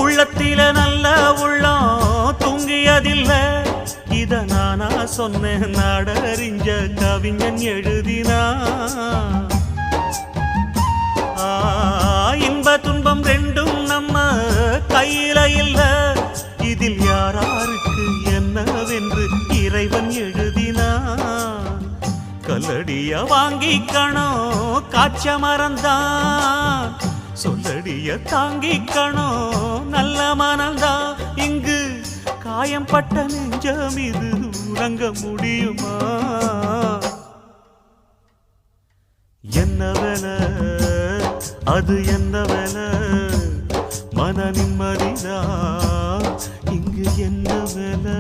உள்ளத்தில நல்ல உள்ளம் தூங்கியதில்ல, இத நானா சொன்னேன் நாடறிஞ்ச கவிஞன் எழுதினா. இன்ப துன்பம் ரெண்டும் நம்ம கையில இல்ல, இதில் யாராருக்கு என்னவென்று இறைவன் எழுதினா. கல்லடிய வாங்கிக்கணும் காய்ச்ச மறந்தான், சொல்லடிய தாங்கிக்கணும் நல்ல மனந்தான். இங்கு காயம்பட்ட நெஞ்சம் இது உறங்க முடியுமா? என்ன வேலை அது என்ன வேலை, மன நிம்மதிதான் இங்கு என்ன வேலை.